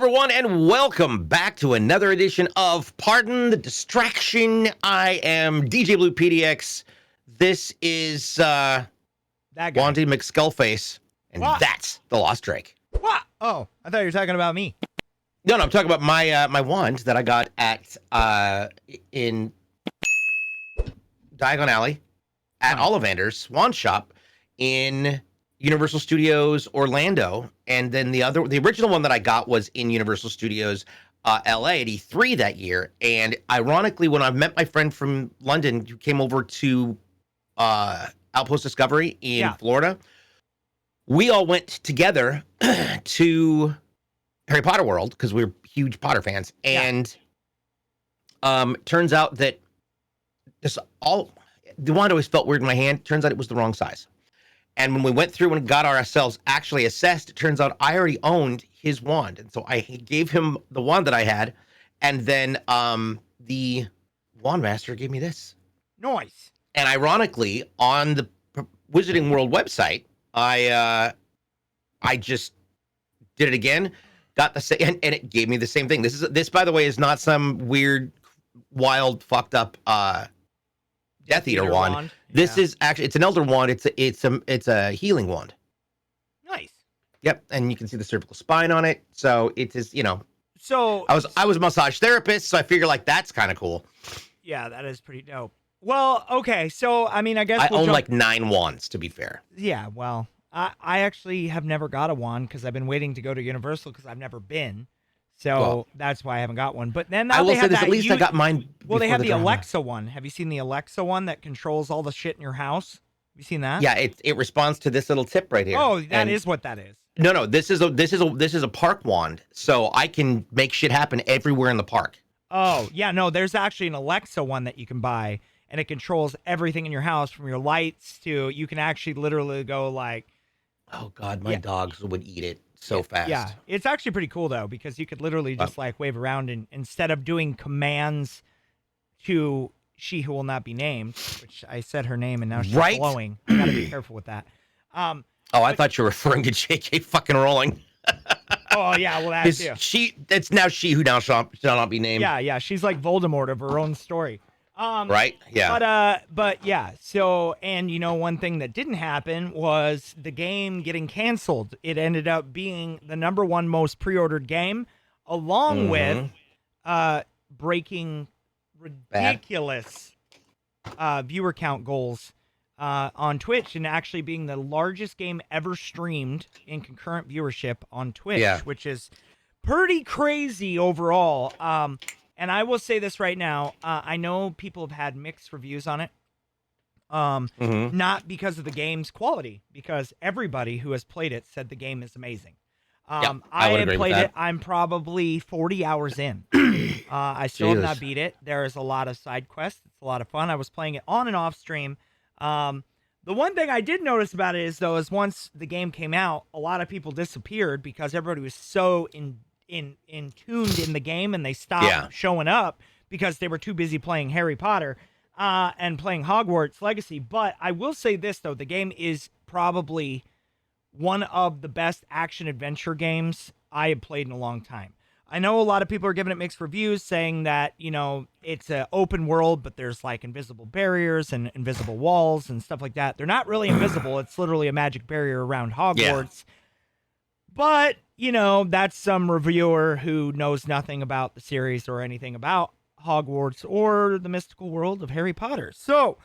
everyone, and welcome back to another edition of Pardon the Distraction. I am DJBLUEPDX. This is that guy. Wandy McSkullface, and that's the Lost Drake. What? Oh, I thought you were talking about me. No, I'm talking about my my wand that I got at in Diagon Alley at Ollivander's wand shop in Universal Studios Orlando, and then the original one that I got was in Universal Studios LA at E3 that year. And ironically, when I met my friend from London who came over to Outpost Discovery in Florida, we all went together to Harry Potter World because we're huge Potter fans. And turns out that the wand always felt weird in my hand. Turns out it was the wrong size. And when we went through and got ourselves actually assessed, it turns out I already owned his wand. And so I gave him the wand that I had. And then the wand master gave me this. Nice. And ironically, on the Wizarding World website, I just did it again, got the same, and it gave me the same thing. This, by the way, is not some weird, wild, fucked up Death Eater wand. This is actually, it's an Elder wand. It's a healing wand. Nice. Yep, and you can see the cervical spine on it. So it is, So I was a massage therapist, so I figure like that's kind of cool. Yeah, that is pretty dope. Well, okay, so I mean, I guess I own like 9 wands, to be fair. Yeah, well, I actually have never got a wand because I've been waiting to go to Universal because I've never been. So that's why I haven't got one. But then now I will say this, at least I got mine. Well, they have the Alexa one. Have you seen the Alexa one that controls all the shit in your house? Have you seen that? Yeah, it responds to this little tip right here. Oh, that is what that is. No, this is a park wand, so I can make shit happen everywhere in the park. Oh, yeah, no, there's actually an Alexa one that you can buy, and it controls everything in your house from your lights to, you can actually literally go like, oh God, my dogs would eat it so fast. Yeah, it's actually pretty cool though, because you could literally just like wave around, and instead of doing commands to she who will not be named, which I said her name and now she's glowing. I gotta be careful with that. I thought you were referring to JK fucking Rowling. Oh yeah, well that's that's now she who now shall not be named. Yeah, she's like Voldemort of her own story. Right? Yeah. But yeah, so, and one thing that didn't happen was the game getting canceled. It ended up being the #1 most pre-ordered game, along with breaking ridiculous viewer count goals on Twitch, and actually being the largest game ever streamed in concurrent viewership on Twitch, which is pretty crazy overall. And I will say this right now, I know people have had mixed reviews on it, not because of the game's quality, because everybody who has played it said the game is amazing. I have played it. I'm probably 40 hours in. I still have not beat it. There is a lot of side quests. It's a lot of fun. I was playing it on and off stream. The one thing I did notice about it is once the game came out, a lot of people disappeared because everybody was so tuned in the game, and they stopped showing up because they were too busy playing Harry Potter and playing Hogwarts Legacy. But I will say this though, the game is probably one of the best action adventure games I have played in a long time. I know a lot of people are giving it mixed reviews, saying that it's an open world, but there's like invisible barriers and invisible walls and stuff like that. They're not really invisible. It's literally a magic barrier around Hogwarts. But, that's some reviewer who knows nothing about the series or anything about Hogwarts or the mystical world of Harry Potter. So,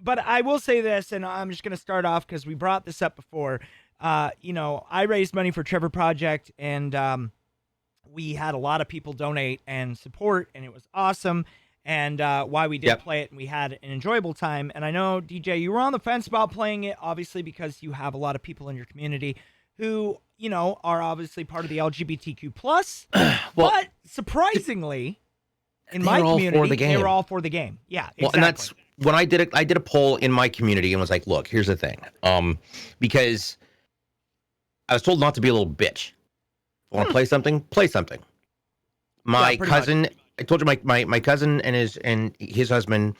but I will say this, and I'm just going to start off because we brought this up before. I raised money for Trevor Project, and we had a lot of people donate and support, and it was awesome. And why we did play it, and we had an enjoyable time. And I know, DJ, you were on the fence about playing it, obviously, because you have a lot of people in your community who, are obviously part of the LGBTQ+. But surprisingly, in my community, they were all for the game. Yeah, exactly. Well, and that's when I did a poll in my community and was like, look, here's the thing. Because I was told not to be a little bitch. Want to play something? Play something. My cousin, I told you my cousin and his husband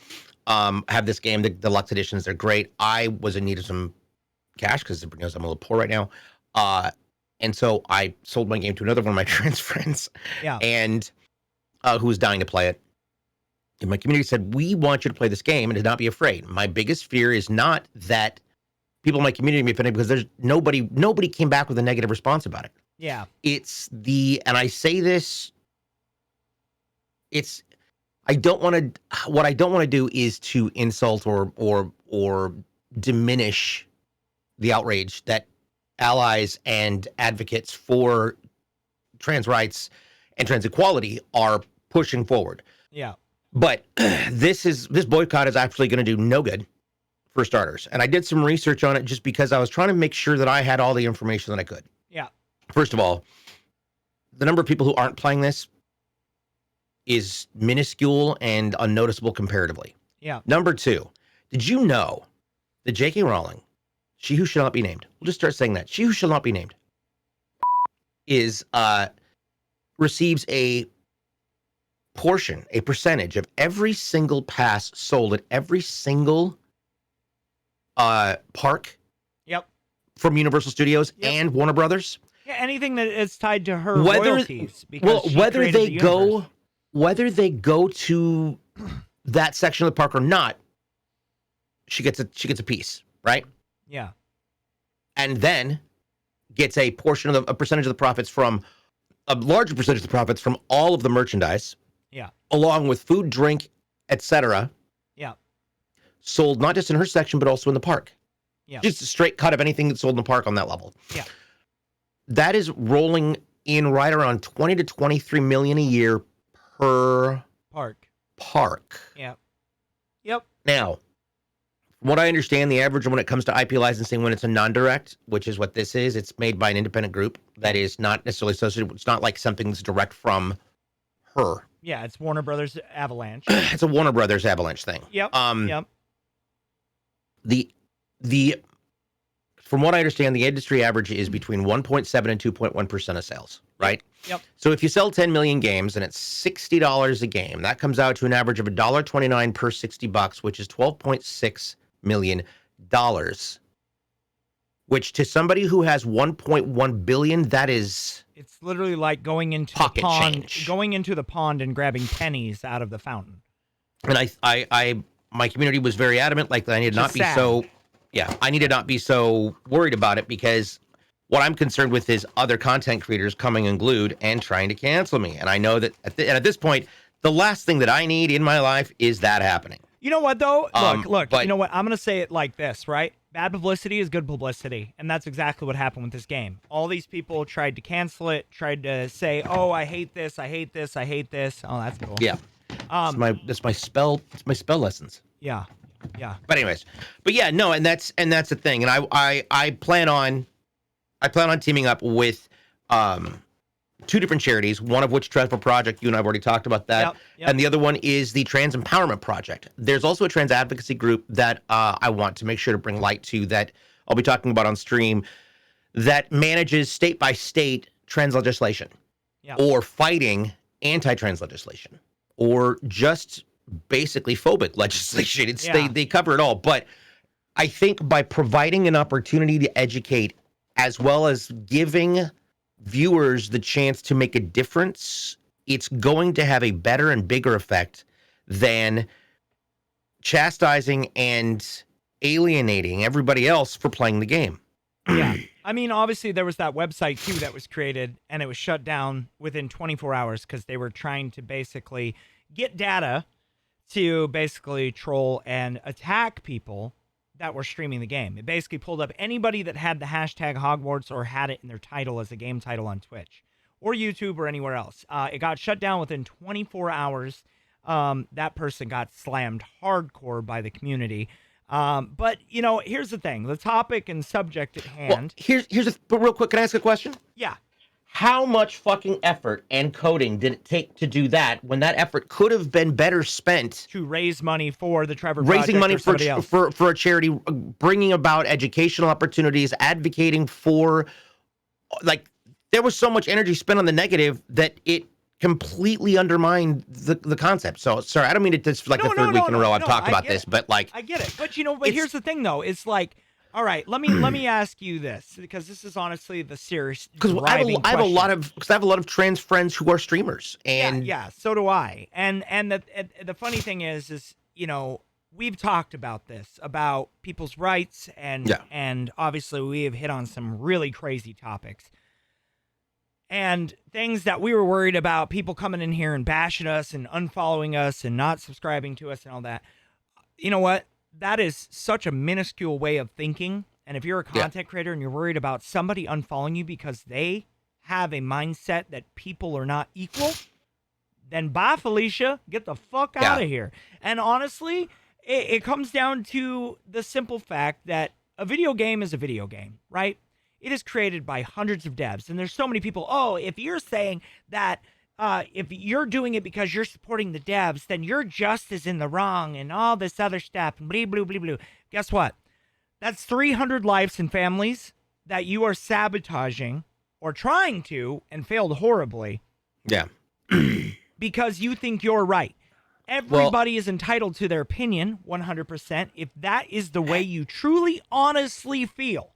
have this game, the deluxe editions. They're great. I was in need of some cash because I'm a little poor right now. And so I sold my game to another one of my trans friends, and who was dying to play it. And my community said, we want you to play this game and to not be afraid. My biggest fear is not that people in my community may be offended, because there's nobody came back with a negative response about it. Yeah. And I say this, what I don't want to do is to insult or diminish the outrage that allies and advocates for trans rights and trans equality are pushing forward. Yeah. But this boycott is actually going to do no good, for starters. And I did some research on it just because I was trying to make sure that I had all the information that I could. Yeah. First of all, the number of people who aren't playing this is minuscule and unnoticeable comparatively. Yeah. Number two, did you know that J.K. Rowling, she who shall not be named, we'll just start saying that, she who shall not be named, receives a percentage of every single pass sold at every single park from Universal Studios and Warner Brothers? Yeah, anything that is tied to her royalties. Whether they go to that section of the park or not, she gets a piece, right? Yeah. And then gets a percentage of the profits from a larger percentage of the profits from all of the merchandise. Yeah. Along with food, drink, etc. Yeah. Sold not just in her section, but also in the park. Yeah. Just a straight cut of anything that's sold in the park on that level. Yeah. That is rolling in right around 20 to 23 million a year per park. Yeah. Yep. Now, from what I understand, the average when it comes to IP licensing, when it's a non-direct, which is what this is, it's made by an independent group that is not necessarily associated. It's not like something that's direct from her. Yeah, it's Warner Brothers Avalanche. It's a Warner Brothers Avalanche thing. Yep. Yep. The from what I understand, the industry average is between 1.7 and 2.1% of sales, right? Yep. So if you sell 10 million games and it's $60 a game, that comes out to an average of $1.29 per $60, which is $12.6 million. Which to somebody who has 1.1 billion, that is, it's literally like going into pocket the pond, change. Going into the pond and grabbing pennies out of the fountain. And my community was very adamant, like, that I need to not be so. Yeah, I need to not be so worried about it, because what I'm concerned with is other content creators coming unglued and trying to cancel me. And I know that at this point, the last thing that I need in my life is that happening. You know what, though? Look, you know what? I'm going to say it like this, right? Bad publicity is good publicity. And that's exactly what happened with this game. All these people tried to cancel it, tried to say, oh, I hate this, I hate this, I hate this. Oh, that's cool. Yeah. That's my spell lessons. Yeah. Yeah. But anyways, no, and that's the thing. And I plan on teaming up with two different charities, one of which Trevor Project, you and I've already talked about that. Yep. And the other one is the Trans Empowerment Project. There's also a trans advocacy group that I want to make sure to bring light to, that I'll be talking about on stream, that manages state by state trans legislation, or fighting anti-trans legislation, or just basically phobic legislation. They cover it all. But I think by providing an opportunity to educate, as well as giving viewers the chance to make a difference, it's going to have a better and bigger effect than chastising and alienating everybody else for playing the game. Yeah. I mean, obviously there was that website too that was created, and it was shut down within 24 hours because they were trying to basically get data to basically troll and attack people that were streaming the game. It basically pulled up anybody that had the hashtag Hogwarts or had it in their title as a game title on Twitch or YouTube or anywhere else. It got shut down within 24 hours. That person got slammed hardcore by the community. But, you know, here's the thing. The topic and subject at hand. Well, but real quick, can I ask a question? Yeah. How much fucking effort and coding did it take to do that, when that effort could have been better spent to raise money for the Trevor Project, raising money for a charity, bringing about educational opportunities, advocating for, like, there was so much energy spent on the negative that it completely undermined the concept. So, sorry, I don't mean it. This like the third week in a row I've talked about this, but like, I get it. But you know, but here's the thing, though. It's like, All right, let me ask you this, because this is honestly the serious because I have a lot of trans friends who are streamers, and yeah, so do I. And the funny thing is we've talked about this, about people's rights, and obviously we have hit on some really crazy topics and things that we were worried about, people coming in here and bashing us and unfollowing us and not subscribing to us and all that. You know what? That is such a minuscule way of thinking. And if you're a content creator and you're worried about somebody unfollowing you because they have a mindset that people are not equal, then bye, Felicia. Get the fuck out of here. And honestly, it comes down to the simple fact that a video game is a video game, right? It is created by hundreds of devs. And there's so many people, if you're saying that if you're doing it because you're supporting the devs, then you're just as in the wrong and all this other stuff. And blah, blah, blah, blah. Guess what? That's 300 lives and families that you are sabotaging or trying to and failed horribly. Yeah. Because you think you're right. Everybody is entitled to their opinion, 100%. If that is the way you truly, honestly feel,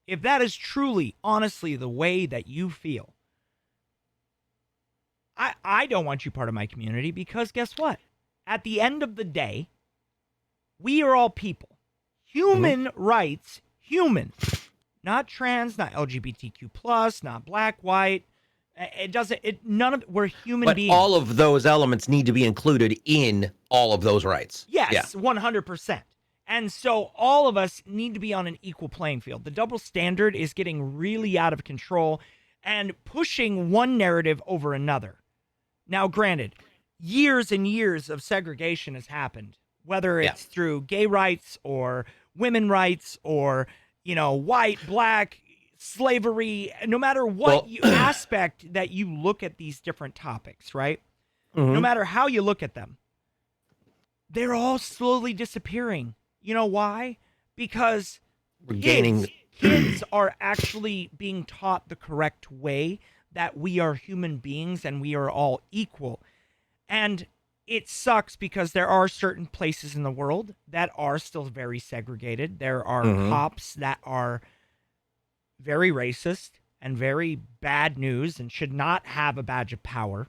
if that is truly, honestly the way that you feel, I don't want you part of my community, because guess what? At the end of the day, we are all people. Human rights, human. Not trans, not LGBTQ+, not black, white. We're human beings. But all of those elements need to be included in all of those rights. Yes, 100%. And so all of us need to be on an equal playing field. The double standard is getting really out of control and pushing one narrative over another. Now, granted, years and years of segregation has happened, whether it's through gay rights or women rights or, white, black, slavery, no matter what aspect that you look at these different topics, right? No matter how you look at them, they're all slowly disappearing. You know why? Because kids are actually being taught the correct way, that we are human beings and we are all equal. And it sucks because there are certain places in the world that are still very segregated. There are cops that are very racist and very bad news and should not have a badge of power.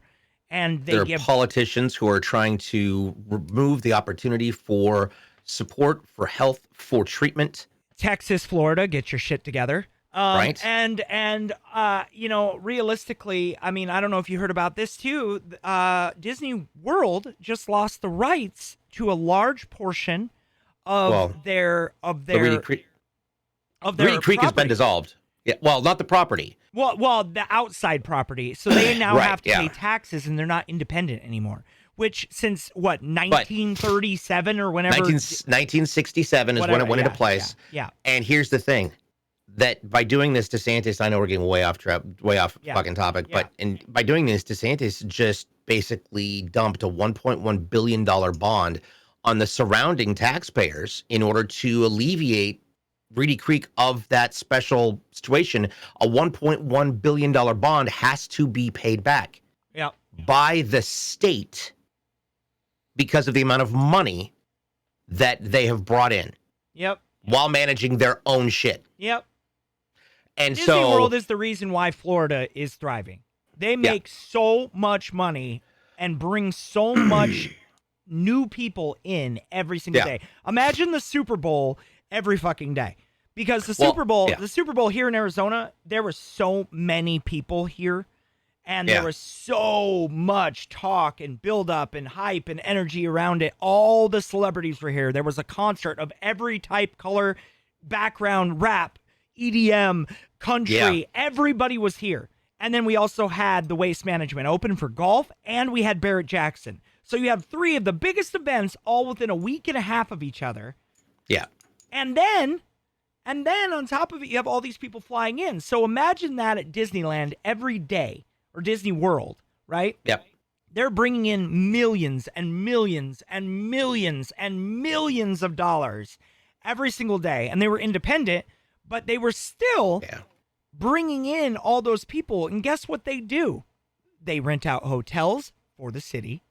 And there are politicians who are trying to remove the opportunity for support, for health, for treatment. Texas, Florida, get your shit together. Right. And realistically, I mean, I don't know if you heard about this too. Disney World just lost the rights to a large portion of their Reedy Creek has been dissolved. Yeah. Well, not the property. Well, the outside property. So they now have to pay taxes, and they're not independent anymore. Which since 1937 or whenever 1967 is when it went into place. Yeah. And here's the thing. That by doing this, DeSantis, I know we're getting way off fucking topic, but by doing this, DeSantis just basically dumped a $1.1 billion bond on the surrounding taxpayers in order to alleviate Reedy Creek of that special situation. A $1.1 billion bond has to be paid back by the state because of the amount of money that they have brought in. Yep. While managing their own shit. Yep. And Disney World is the reason why Florida is thriving. They make so much money and bring so much new people in every single day. Imagine the Super Bowl every fucking day. Because the Super Bowl here in Arizona, there were so many people here, and there was so much talk and build up and hype and energy around it. All the celebrities were here. There was a concert of every type, color, background, rap, EDM, country. Everybody was here. And then we also had the Waste Management Open for golf, and we had Barrett Jackson. So you have three of the biggest events all within a week and a half of each other. Yeah. And then on top of it, you have all these people flying in. So imagine that at Disneyland every day, or Disney World, right? Yep. They're bringing in millions and millions and millions and millions of dollars every single day. And they were independent, but they were still bringing in all those people. And guess what they do? They rent out hotels for the city.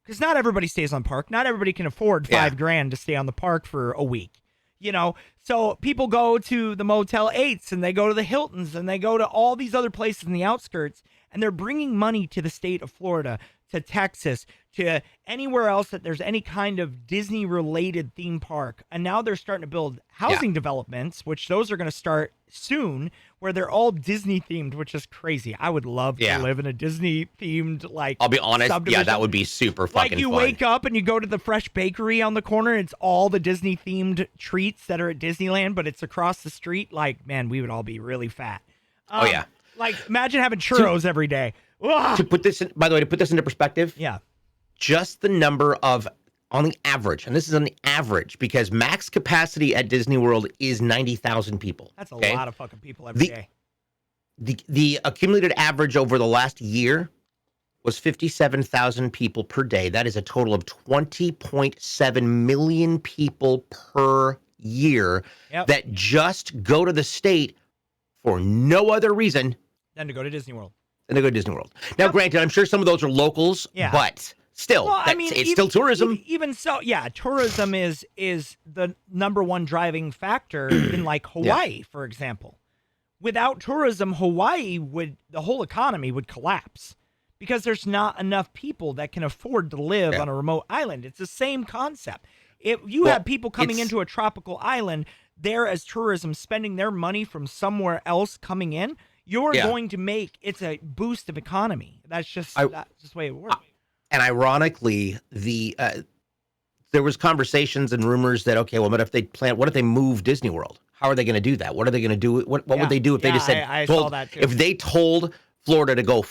Because not everybody stays on park. Not everybody can afford $5,000 to stay on the park for a week. So people go to the Motel 8s and they go to the Hiltons and they go to all these other places in the outskirts, and they're bringing money to the state of Florida, to Texas, to anywhere else that there's any kind of Disney-related theme park. And now they're starting to build housing developments, which those are going to start soon, where they're all Disney-themed, which is crazy. I would love to live in a Disney-themed, like, I'll be honest, that would be super fucking fun. Like, you fun. wake up and you go to the Fresh Bakery on the corner, and it's all the Disney-themed treats that are at Disneyland, but it's across the street. Like, man, we would all be really fat. Like, imagine having churros every day. To put this in, by the way, to put this into perspective, just the number of, on the average, and this is on the average, because max capacity at Disney World is 90,000 people. That's a lot of fucking people every day. The accumulated average over the last year was 57,000 people per day. That is a total of 20.7 million people per year that just go to the state for no other reason than to go to Disney World. Now, granted, I'm sure some of those are locals, but still, it's still tourism. Even so, tourism is the number one driving factor in, like, Hawaii, for example. Without tourism, the whole economy would collapse because there's not enough people that can afford to live on a remote island. It's the same concept. If you have people coming into a tropical island there as tourism, spending their money from somewhere else coming in, you're going to make it's a boost of economy. That's just the way it works. And ironically, there was conversations and rumors that what if they move Disney World? How are they going to do that? What are they going to do? What would they do if they just said I saw that too. If they told Florida to go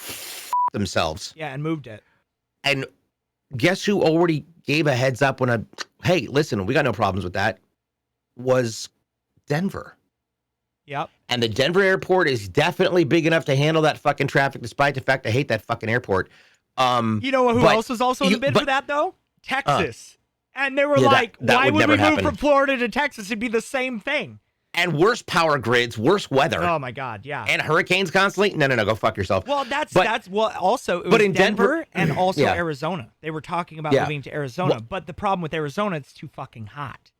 themselves? Yeah, and moved it. And guess who already gave a heads up hey, listen, we got no problems with that, was Denver. Yep. And the Denver airport is definitely big enough to handle that fucking traffic, despite the fact I hate that fucking airport. You know who else was also in the bid for that, though? Texas. And they were like, why would we move from Florida to Texas? It'd be the same thing. And worse power grids, worse weather. Oh, my God, yeah. And hurricanes constantly? No, go fuck yourself. Well, also, it was in Denver and also Arizona. They were talking about moving to Arizona. But the problem with Arizona, it's too fucking hot.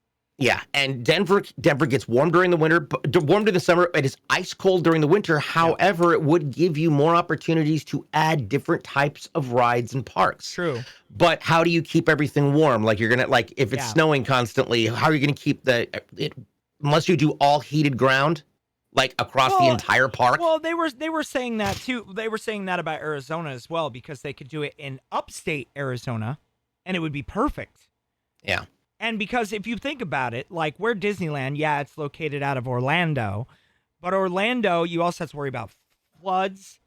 Yeah, and Denver gets warm during the winter, warm during the summer. It is ice cold during the winter. However, it would give you more opportunities to add different types of rides and parks. True. But how do you keep everything warm? Like, you're gonna if it's snowing constantly, how are you gonna keep it unless you do all heated ground, like across the entire park? Well, they were saying that too. They were saying that about Arizona as well, because they could do it in upstate Arizona, and it would be perfect. Yeah. And because if you think about it, like, where Disneyland, it's located out of Orlando, but Orlando, you also have to worry about floods,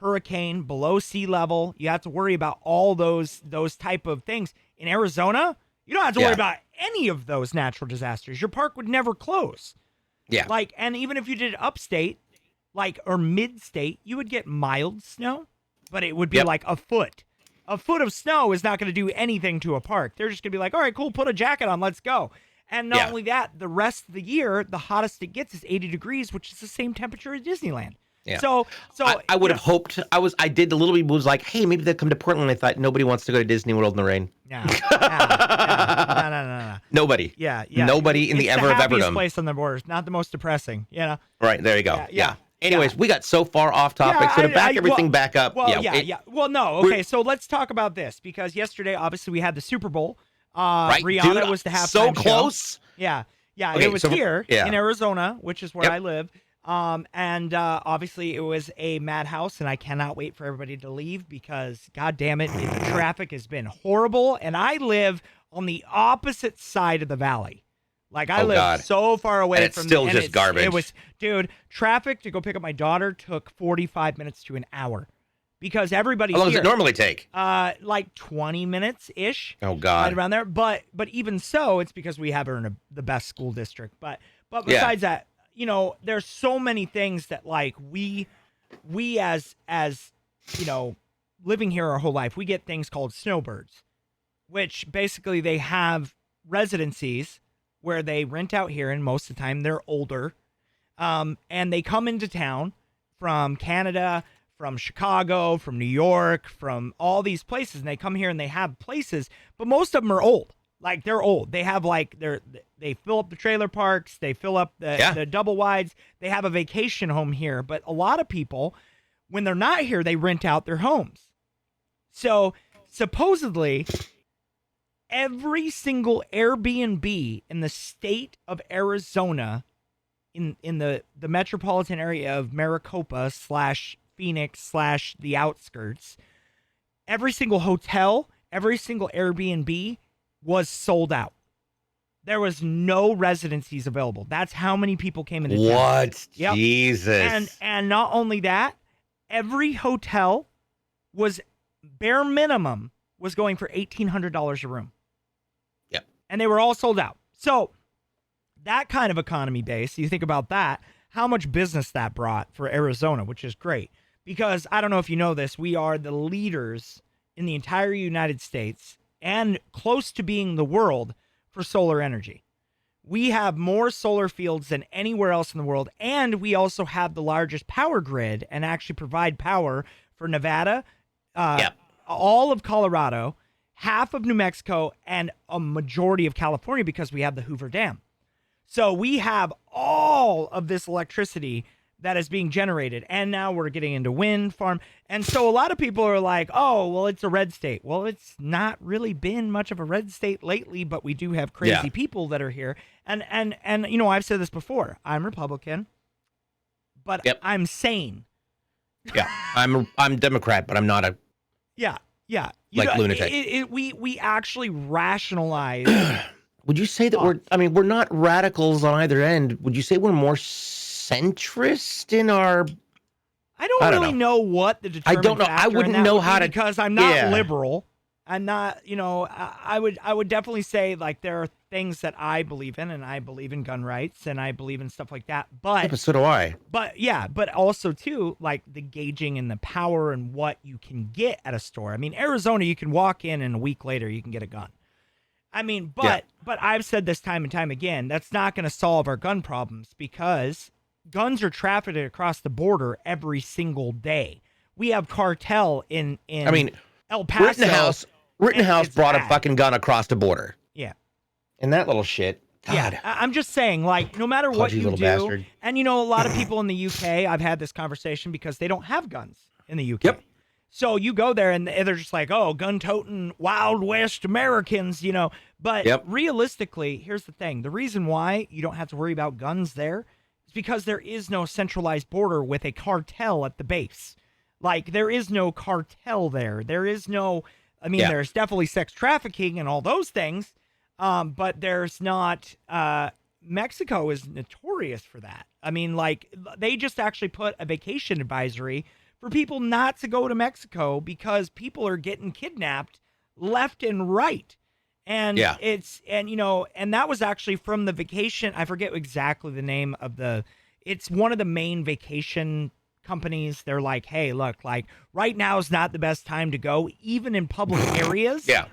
hurricane, below sea level. You have to worry about all those type of things. In Arizona, you don't have to worry about any of those natural disasters. Your park would never close. Yeah. Like, and even if you did upstate, or mid-state, you would get mild snow, but it would be like a foot. A foot of snow is not going to do anything to a park. They're just going to be like, all right, cool, put a jacket on, let's go. And not only that, the rest of the year, the hottest it gets is 80 degrees, which is the same temperature as Disneyland. Yeah. So I would have hoped, I did a little bit, was like, hey, maybe they'll come to Portland. I thought nobody wants to go to Disney World in the rain. No. Nobody. Yeah. Nobody in the ever of Everdom. It's the happiest place on the borders, not the most depressing, Right, there you go. Yeah. Anyways, we got so far off topic, so to back everything back up. Well, no, okay, so let's talk about this, because yesterday, obviously, we had the Super Bowl. Right, Rihanna was the halftime so close. show. Yeah, okay, it was here in Arizona, which is where I live. And obviously, it was a madhouse, and I cannot wait for everybody to leave, because, God damn it, the traffic has been horrible, and I live on the opposite side of the valley. Like, I live so far away from... And it's just garbage. It was, dude, traffic to go pick up my daughter took 45 minutes to an hour. Because everybody How long does it normally take? Like 20 minutes-ish. Oh, God. Right around there. But even so, it's because we have her in the best school district. But besides that, there's so many things that, like, we as living here our whole life, we get things called snowbirds, which basically they have residencies where they rent out here, and most of the time they're older, and they come into town from Canada, from Chicago, from New York, from all these places, and they come here and they have places, but most of them are old. Like they're old. They have like they fill up the trailer parks, they fill up the double wides. They have a vacation home here, but a lot of people, when they're not here, they rent out their homes. So supposedly, every single Airbnb in the state of Arizona, in the metropolitan area of Maricopa / Phoenix / the outskirts, every single hotel, every single Airbnb was sold out. There was no residencies available. That's how many people came into town. What? Yep. Jesus. And not only that, every hotel was bare minimum was going for $1,800 a room. Yep. And they were all sold out. So that kind of economy base, you think about that, how much business that brought for Arizona, which is great. Because I don't know if you know this, we are the leaders in the entire United States and close to being the world for solar energy. We have more solar fields than anywhere else in the world, and we also have the largest power grid and actually provide power for Nevada, all of Colorado, half of New Mexico, and a majority of California because we have the Hoover Dam. So we have all of this electricity that is being generated, and now we're getting into wind farm. And so a lot of people are like, oh, well, it's a red state. Well, it's not really been much of a red state lately, but we do have crazy people that are here. And you know, I've said this before. I'm Republican, but I'm sane. Yeah, I'm Democrat, but I'm not a lunatic. We actually rationalize. Would you say that we're not radicals on either end? Would you say we're more centrist in our? I don't really know what the determining I don't know. I wouldn't know how to, because I'm not liberal. I'm not. You know, I would definitely say like there are things that I believe in, and I believe in gun rights, and I believe in stuff like that. But so do I. But also too, like the gauging and the power and what you can get at a store. I mean, Arizona, you can walk in and a week later you can get a gun. I mean, but I've said this time and time again, that's not going to solve our gun problems because guns are trafficked across the border every single day. We have cartel in El Paso. Rittenhouse brought a fucking gun across the border. Yeah. And that little shit. God. Yeah. I'm just saying, like, no matter what you do, bastard. And you know, a lot of people in the UK, I've had this conversation because they don't have guns in the UK. Yep. So you go there and they're just like, oh, gun-toting Wild West Americans, you know. But realistically, here's the thing. The reason why you don't have to worry about guns there is because there is no centralized border with a cartel at the base. Like, there is no cartel there. There is no, I mean, there's definitely sex trafficking and all those things, but there's not, Mexico is notorious for that. I mean, like, they just actually put a vacation advisory for people not to go to Mexico because people are getting kidnapped left and right. And you know, and that was actually from the vacation. I forget exactly the name of it's one of the main vacation companies. They're like, hey, look, like right now is not the best time to go, even in public areas. Yeah.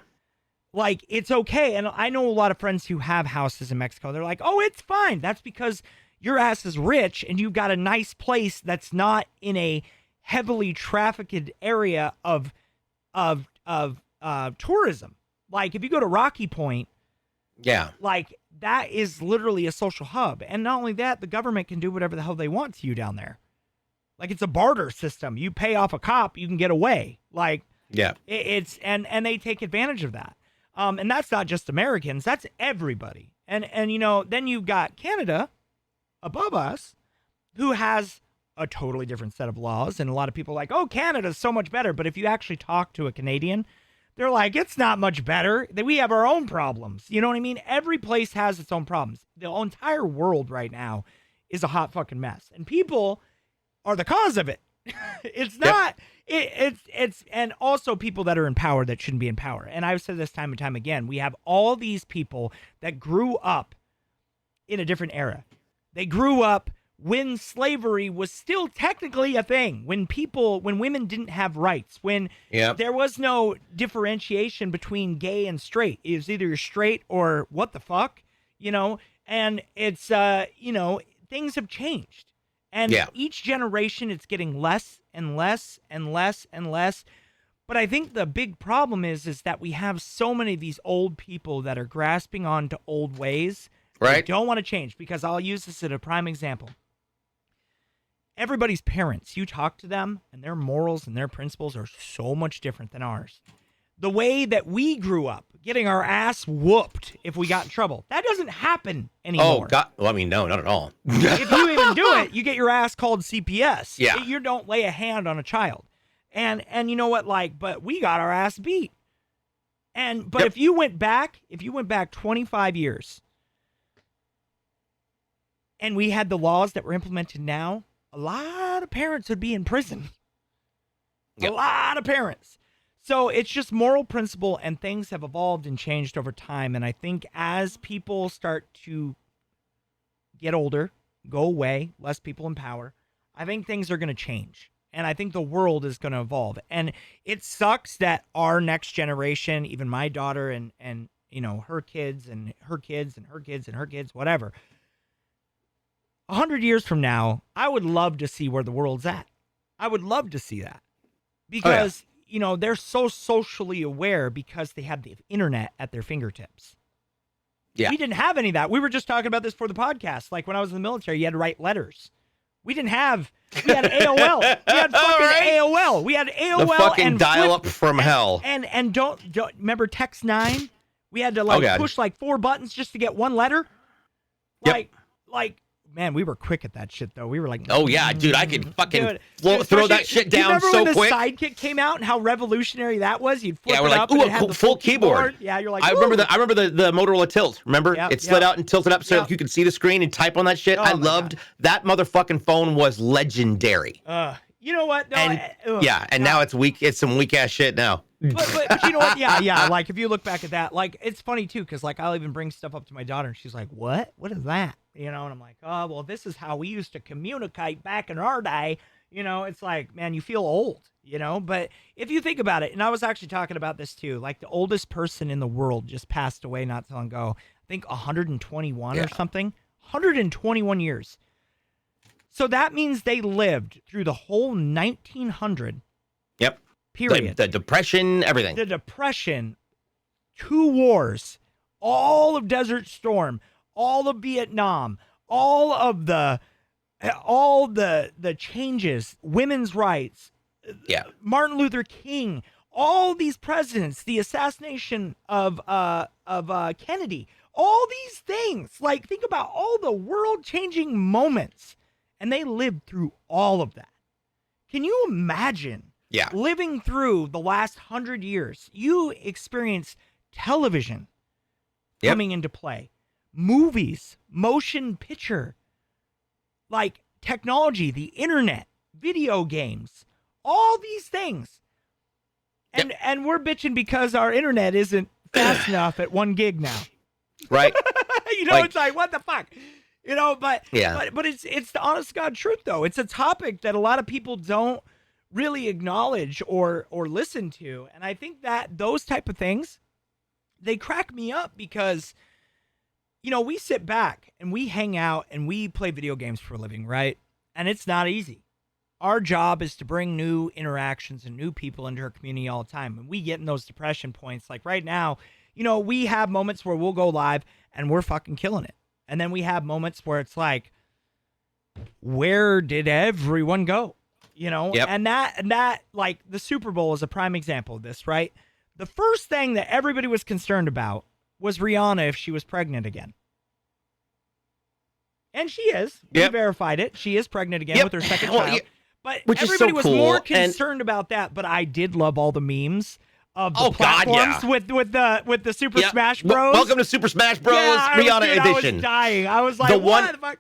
Like, it's okay. And I know a lot of friends who have houses in Mexico. They're like, oh, it's fine. That's because your ass is rich and you've got a nice place that's not in a heavily trafficked area of tourism. Like if you go to Rocky Point, like that is literally a social hub. And not only that, the government can do whatever the hell they want to you down there. Like it's a barter system. You pay off a cop, you can get away. Like it's and they take advantage of that. And that's not just Americans, that's everybody. And you know, then you've got Canada above us who has a totally different set of laws, and a lot of people are like, oh, Canada's so much better. But if you actually talk to a Canadian, they're like, it's not much better. We have our own problems. You know what I mean? Every place has its own problems. The entire world right now is a hot fucking mess, and people are the cause of it. It's not. It's and also people that are in power that shouldn't be in power. And I've said this time and time again. We have all these people that grew up in a different era. They grew up when slavery was still technically a thing, when women didn't have rights, when there was no differentiation between gay and straight. It was either you're straight or what the fuck, you know? And it's, you know, things have changed. And each generation, it's getting less and less and less and less. But I think the big problem is that we have so many of these old people that are grasping on to old ways. Right. They don't want to change, because I'll use this as a prime example. Everybody's parents, you talk to them, and their morals and their principles are so much different than ours. The way that we grew up, getting our ass whooped if we got in trouble, that doesn't happen anymore. Oh, God. Well, I mean, no, not at all. If you even do it, you get your ass called CPS. Yeah. You don't lay a hand on a child. And you know what, like, but we got our ass beat. But if you went back 25 years, and we had the laws that were implemented now, a lot of parents would be in prison. Yep. A lot of parents. So it's just moral principle, and things have evolved and changed over time. And I think as people start to get older, go away, less people in power, I think things are going to change. And I think the world is going to evolve. And it sucks that our next generation, even my daughter and you know, her kids and her kids and her kids and her kids, whatever, 100 years from now, I would love to see where the world's at. I would love to see that. Because, you know, they're so socially aware because they have the internet at their fingertips. Yeah. We didn't have any of that. We were just talking about this for the podcast. Like when I was in the military, you had to write letters. We had AOL. We had fucking AOL. We had AOL. The fucking and dial-up from hell. And don't remember Text 9? We had to push like 4 buttons just to get one letter. Like, man, we were quick at that shit, though. We were like, oh, yeah, dude, I could fucking throw that shit down so quick. Remember when the Sidekick came out and how revolutionary that was? You'd flip it up and it had the full keyboard. Yeah, you're like, I remember the Motorola Tilt. Remember? It slid out and tilted up so you could see the screen and type on that shit. I loved that motherfucking phone. Was legendary. You know what? No, and now it's weak. It's some weak ass shit now. But you know what? Yeah. Like if you look back at that, like it's funny too, because like I'll even bring stuff up to my daughter, and she's like, "What? What is that?" You know, and I'm like, "Oh, well, this is how we used to communicate back in our day." You know, it's like, man, you feel old. You know, but if you think about it, and I was actually talking about this too, like the oldest person in the world just passed away not so long ago. I think 121 or something. 121 years. So that means they lived through the whole 1900. Yep. Period. The Depression, everything. The Depression, 2 wars, all of Desert Storm, all of Vietnam, all the changes, women's rights, Martin Luther King, all these presidents, the assassination of Kennedy, all these things. Like, think about all the world-changing moments, and they lived through all of that. Can you imagine? Yeah. Living through the last 100 years, you experience television coming into play, movies, motion picture, like technology, the internet, video games, all these things. And we're bitching because our internet isn't fast enough at 1 gig now. Right. You know, it's like, what the fuck? You know, but it's the honest God truth, though. It's a topic that a lot of people don't really acknowledge or listen to. And I think that those type of things, they crack me up because, you know, we sit back and we hang out and we play video games for a living, right? And it's not easy. Our job is to bring new interactions and new people into our community all the time. And we get in those depression points. Like right now, you know, we have moments where we'll go live and we're fucking killing it. And then we have moments where it's like, where did everyone go? You know, and that like the Super Bowl is a prime example of this, right? The first thing that everybody was concerned about was Rihanna if she was pregnant again. And she is. We verified it. She is pregnant again with her second child. But which everybody is so was cool. more concerned about that. But I did love all the memes of the platforms with the Super Smash Bros. Welcome to Super Smash Bros. Rihanna edition. I was dying. I was like, what the fuck?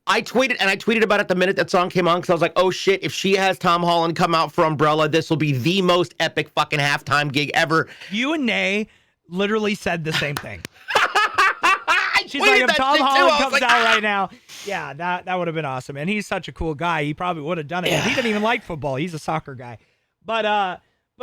I tweeted about it the minute that song came on because I was like, oh shit, if she has Tom Holland come out for Umbrella, this will be the most epic fucking halftime gig ever. You and Nay literally said the same thing. She's like, if Tom Holland comes out right now, that would have been awesome. And he's such a cool guy. He probably would have done it. He didn't even like football. He's a soccer guy. But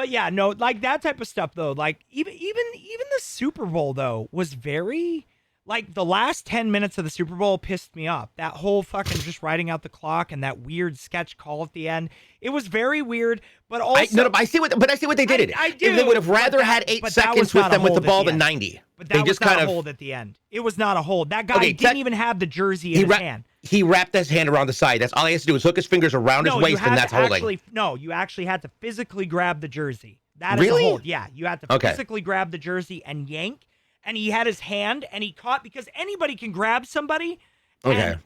yeah, no, like that type of stuff though. Like even the Super Bowl though was very Like, the last 10 minutes of the Super Bowl pissed me off. That whole fucking just writing out the clock and that weird sketch call at the end. It was very weird, but also... I see what they did. I do. They would have rather had 8 seconds with them with the ball than 90. But that was not a hold at the end. It was not a hold. That guy didn't even have the jersey in his hand. He wrapped his hand around the side. That's all he has to do is hook his fingers around his waist, and that's holding. No, you actually had to physically grab the jersey. That is a hold. Yeah, you had to physically grab the jersey and yank. And he had his hand, and he caught, because anybody can grab somebody. And,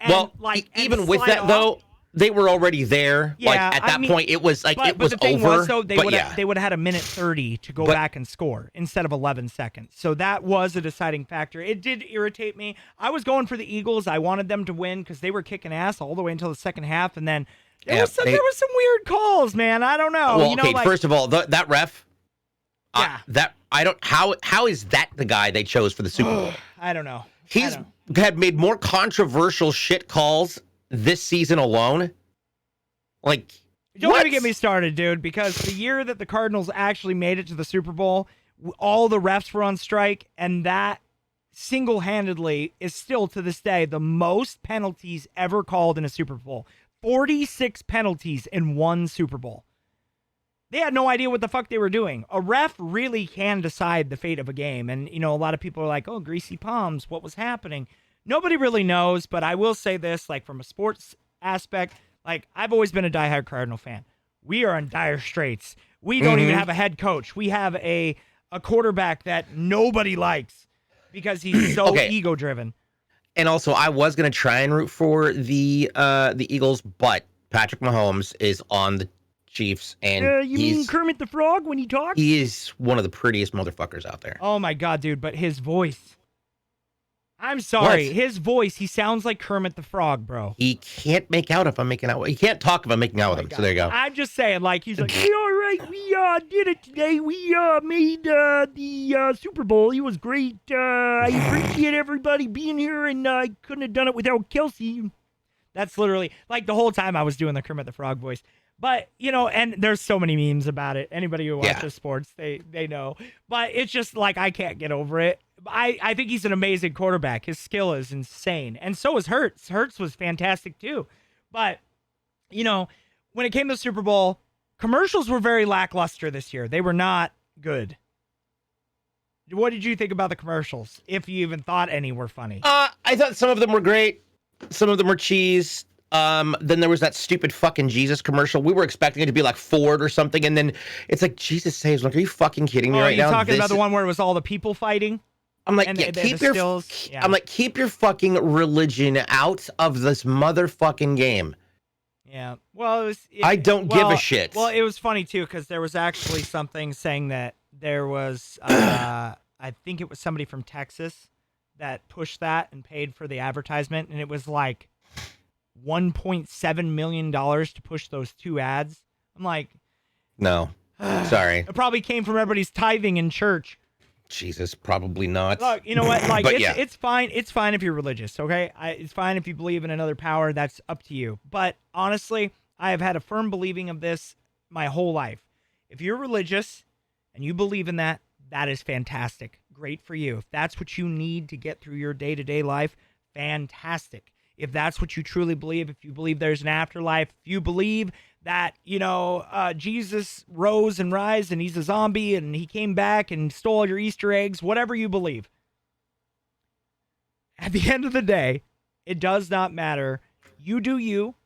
even with that, though, they were already there. Yeah, like, at that point, it was like it was over. They would have had a minute 30 to go back and score instead of 11 seconds. So that was a deciding factor. It did irritate me. I was going for the Eagles. I wanted them to win because they were kicking ass all the way until the second half, and then there was some weird calls, man. I don't know. Well, first of all, that ref. How is that the guy they chose for the Super Bowl? I don't know. He's had made more controversial shit calls this season alone. Like, don't want to get me started, dude, because the year that the Cardinals actually made it to the Super Bowl, all the refs were on strike, and that single-handedly is still to this day the most penalties ever called in a Super Bowl. 46 penalties in one Super Bowl. They had no idea what the fuck they were doing. A ref really can decide the fate of a game. And, a lot of people are like, oh, greasy palms, what was happening? Nobody really knows, but I will say this, like, from a sports aspect, like, I've always been a diehard Cardinal fan. We are in dire straits. We don't even have a head coach. We have a quarterback that nobody likes because he's so ego-driven. And also, I was going to try and root for the Eagles, but Patrick Mahomes is on the Chiefs, and you mean Kermit the Frog when he talks? He is one of the prettiest motherfuckers out there. Oh my god, dude! But his voice. I'm sorry, his voice. He sounds like Kermit the Frog, bro. He can't make out if I'm making out. He can't talk if I'm making out with him. God. So there you go. I'm just saying, like he's like, hey, all right, we did it today. We made the Super Bowl. It was great. I appreciate everybody being here, and I couldn't have done it without Kelsey. That's literally like the whole time I was doing the Kermit the Frog voice. But, and there's so many memes about it. Anybody who watches sports, they know. But it's just like, I can't get over it. I think he's an amazing quarterback. His skill is insane. And so is Hurts. Hurts was fantastic too. But, when it came to the Super Bowl, commercials were very lackluster this year. They were not good. What did you think about the commercials? If you even thought any were funny. I thought some of them were great. Some of them were cheese. Then there was that stupid fucking Jesus commercial. We were expecting it to be like Ford or something, and then it's like, Jesus saves. Like, are you fucking kidding me right now? Are you talking about the one where it was all the people fighting? I'm like, I'm like, keep your fucking religion out of this motherfucking game. Yeah. Well, I don't give a shit. Well, it was funny too because there was actually something saying that there was, I think it was somebody from Texas that pushed that and paid for the advertisement, and it was like $1.7 million to push those 2 ads. I'm like, no, sorry. It probably came from everybody's tithing in church. Jesus, probably not. Look, you know what? Like, it's fine. It's fine if you're religious, okay? It's fine if you believe in another power. That's up to you. But honestly, I have had a firm believing of this my whole life. If you're religious and you believe in that, that is fantastic. Great for you. If that's what you need to get through your day-to-day life, fantastic. If that's what you truly believe, if you believe there's an afterlife, if you believe that, Jesus rose and rise and he's a zombie and he came back and stole your Easter eggs, whatever you believe. At the end of the day, it does not matter. You do you,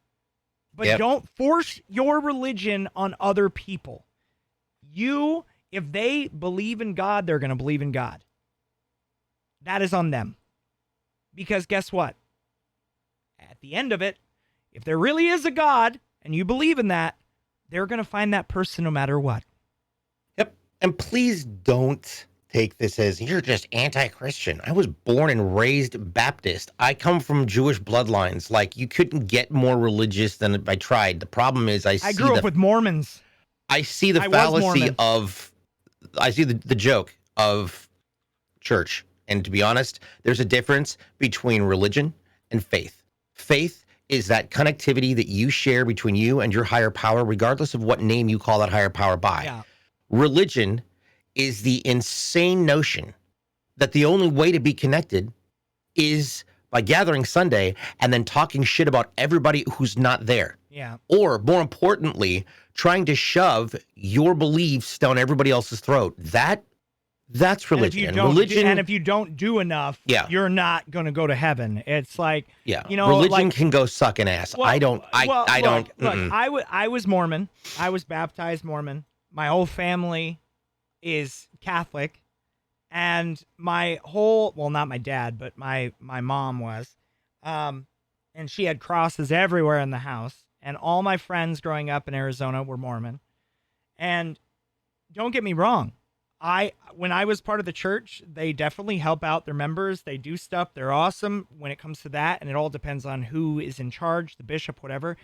but don't force your religion on other people. If they believe in God, they're going to believe in God. That is on them. Because guess what? At the end of it, if there really is a God and you believe in that, they're going to find that person no matter what. Yep. And please don't take this as you're just anti-Christian. I was born and raised Baptist. I come from Jewish bloodlines. Like, you couldn't get more religious than I tried. The problem is I grew up with Mormons. I see the fallacy of, I see the joke of church. And to be honest, there's a difference between religion and faith. Faith is that connectivity that you share between you and your higher power, regardless of what name you call that higher power by. Yeah. Religion is the insane notion that the only way to be connected is by gathering Sunday and then talking shit about everybody who's not there. Yeah. Or more importantly, trying to shove your beliefs down everybody else's throat. That's religion. And if you don't do enough, you're not going to go to heaven. It's like, religion can go suck an ass. Well, I don't. Look, I was Mormon. I was baptized Mormon. My whole family is Catholic. And my whole, well, not my dad, but my mom was. And she had crosses everywhere in the house. And all my friends growing up in Arizona were Mormon. And don't get me wrong. When I was part of the church, they definitely help out their members. They do stuff. They're awesome when it comes to that. And it all depends on who is in charge, the bishop, whatever.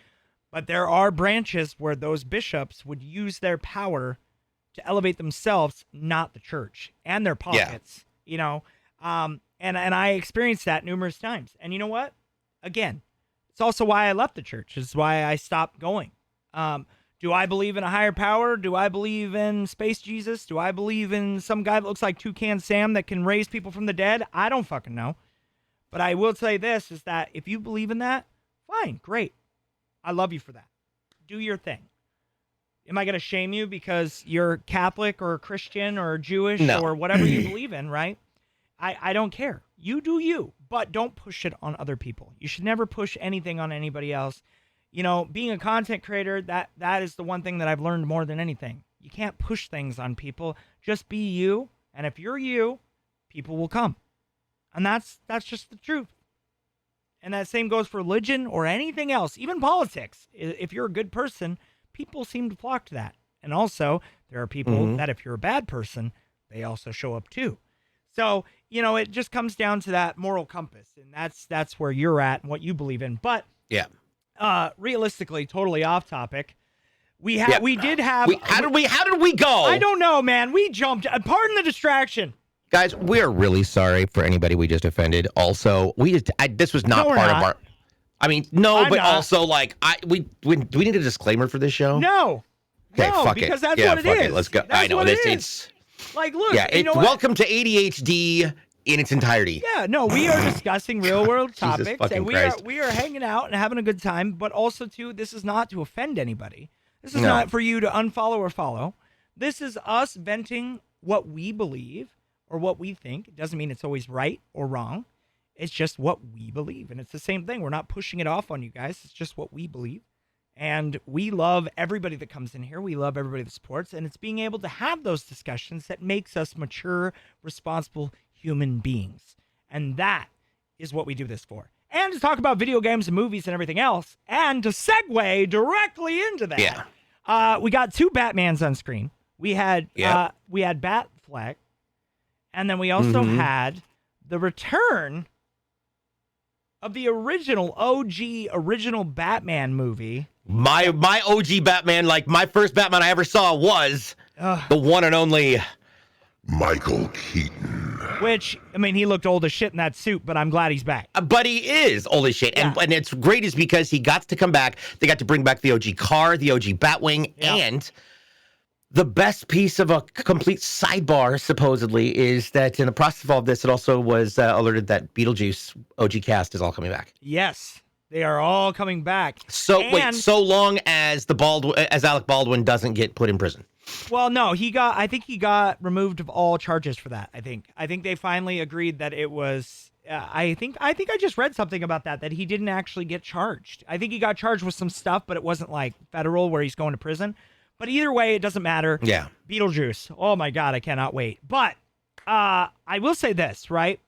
But there are branches where those bishops would use their power to elevate themselves, not the church, and their pockets, and I experienced that numerous times. And you know what? Again, it's also why I left the church. It's why I stopped going. Do I believe in a higher power? Do I believe in Space Jesus? Do I believe in some guy that looks like Toucan Sam that can raise people from the dead? I don't fucking know. But I will say this, is that if you believe in that, fine, great. I love you for that. Do your thing. Am I going to shame you because you're Catholic or Christian or Jewish or whatever you believe in, right? I don't care. You do you, but don't push it on other people. You should never push anything on anybody else. Being a content creator, that is the one thing that I've learned more than anything. You can't push things on people. Just be you, and if you're you, people will come. And that's just the truth. And that same goes for religion or anything else, even politics. If you're a good person, people seem to flock to that. And also, there are people that if you're a bad person, they also show up too. So, it just comes down to that moral compass. And that's where you're at and what you believe in. But realistically, totally off topic. How did we go? I don't know, man. We jumped. Pardon the distraction. Guys, we're really sorry for anybody we just offended. Also, this was not part of our... I mean, no, but also, we need a disclaimer for this show? No. Okay, no, fuck because it. That's what it is. It. Let's go. That's I know. It's like, look, welcome to ADHD in its entirety. Yeah, no, we are discussing real world topics, and Christ. we are hanging out and having a good time, but also, too, this is not to offend anybody. This is not for you to unfollow or follow. This is us venting what we believe or what we think. It doesn't mean it's always right or wrong. It's just what we believe. And it's the same thing. We're not pushing it off on you guys. It's just what we believe. And we love everybody that comes in here. We love everybody that supports. And it's being able to have those discussions that makes us mature, responsible human beings. And that is what we do this for. And to talk about video games and movies and everything else. And to segue directly into that. We got two Batmans on screen. We had Batfleck. And then we also had the return of the original original Batman movie. My OG Batman, my first Batman I ever saw was the one and only Michael Keaton. Which, I mean, he looked old as shit in that suit, but I'm glad he's back. But he is old as shit. Yeah. And it's great is because he got to come back. They got to bring back the OG car, the OG Batwing, and the best piece of a complete sidebar, supposedly, is that in the process of all of this, it also was alerted that Beetlejuice OG cast is all coming back. Yes, they are all coming back. So long as Alec Baldwin doesn't get put in prison. Well, no, I think he got removed of all charges for that. I think they finally agreed that it was. I think I just read something about that he didn't actually get charged. I think he got charged with some stuff, but it wasn't like federal where he's going to prison. But either way, it doesn't matter. Yeah. Beetlejuice. Oh, my God. I cannot wait. But I will say this, right?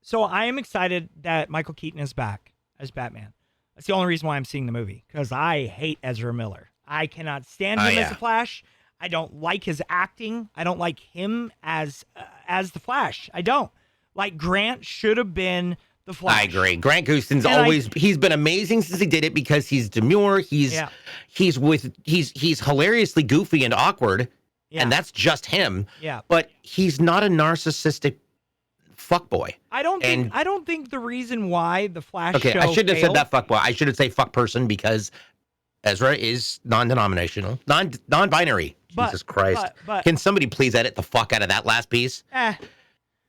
So I am excited that Michael Keaton is back as Batman. That's the only reason why I'm seeing the movie, because I hate Ezra Miller. I cannot stand him as the Flash. I don't like his acting. I don't like him as the Flash. I don't. Grant should have been the Flash. I agree. Grant Gustin's he's been amazing since he did it because he's demure. He's hilariously goofy and awkward, and that's just him. Yeah. But he's not a narcissistic fuckboy. I don't think the reason why the Flash show I shouldn't have said failed, that fuckboy. I should have said fuck person because Ezra is non-denominational, non-binary. Jesus Christ. But can somebody please edit the fuck out of that last piece?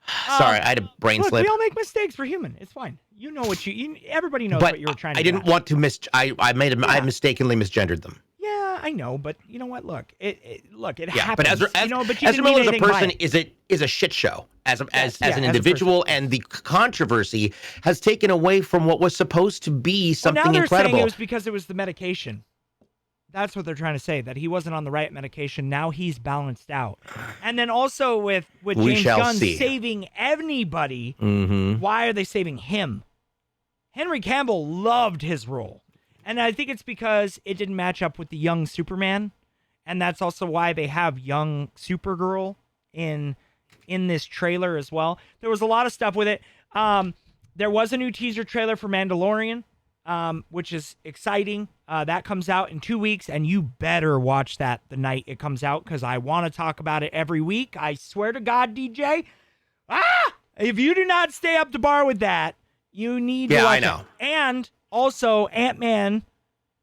Sorry, I had a brain slip. We all make mistakes. We're human. It's fine. You know what everybody knows what you were trying to do. I didn't want to I mistakenly misgendered them. Yeah, I know, but you know what? Look, it happens. But Ezra Miller as a person is a shit show as an individual, and the controversy has taken away from what was supposed to be something now they're incredible. Saying it was because it was the medication. That's what they're trying to say, that he wasn't on the right medication. Now he's balanced out. And then also with James Gunn saving anybody, why are they saving him? Henry Cavill loved his role. And I think it's because it didn't match up with the young Superman. And that's also why they have young Supergirl in this trailer as well. There was a lot of stuff with it. There was a new teaser trailer for Mandalorian, which is exciting. That comes out in 2 weeks, and you better watch that the night it comes out, because I want to talk about it every week. I swear to God, DJ. If you do not stay up to bar with that, you need to watch it. And also, Ant-Man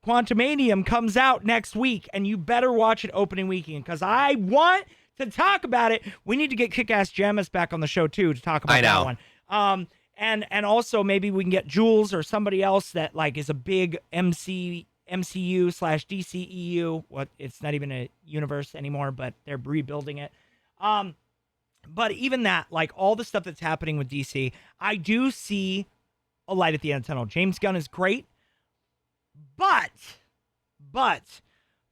Quantumanium comes out next week, and you better watch it opening weekend, because I want to talk about it. We need to get Kick-Ass Jamis back on the show, too, to talk about that one. And also maybe we can get Jules or somebody else that is a big MCU/DCEU. It's not even a universe anymore, but they're rebuilding it. But even that, all the stuff that's happening with DC, I do see a light at the end of the tunnel. James Gunn is great, but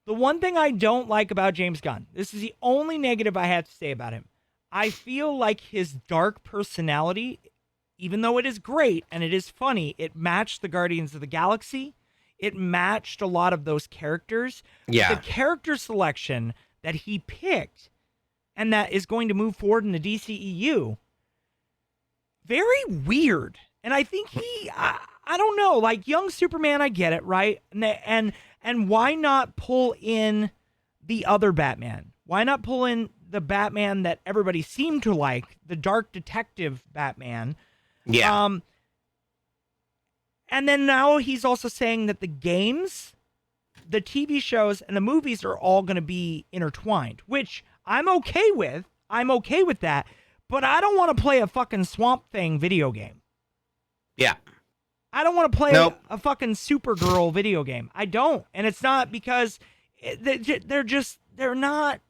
the one thing I don't like about James Gunn, this is the only negative I have to say about him. I feel like his dark personality, even though it is great and it is funny, it matched the Guardians of the Galaxy. It matched a lot of those characters. Yeah. The character selection that he picked and that is going to move forward in the DCEU, very weird. And I think I don't know, young Superman, I get it, right? And why not pull in the other Batman? Why not pull in the Batman that everybody seemed to like, the dark detective Batman? Yeah. And then now he's also saying that the games, the TV shows, and the movies are all going to be intertwined, which I'm okay with. I'm okay with that. But I don't want to play a fucking Swamp Thing video game. Yeah. I don't want to play a fucking Supergirl video game. I don't. And it's not because they're not.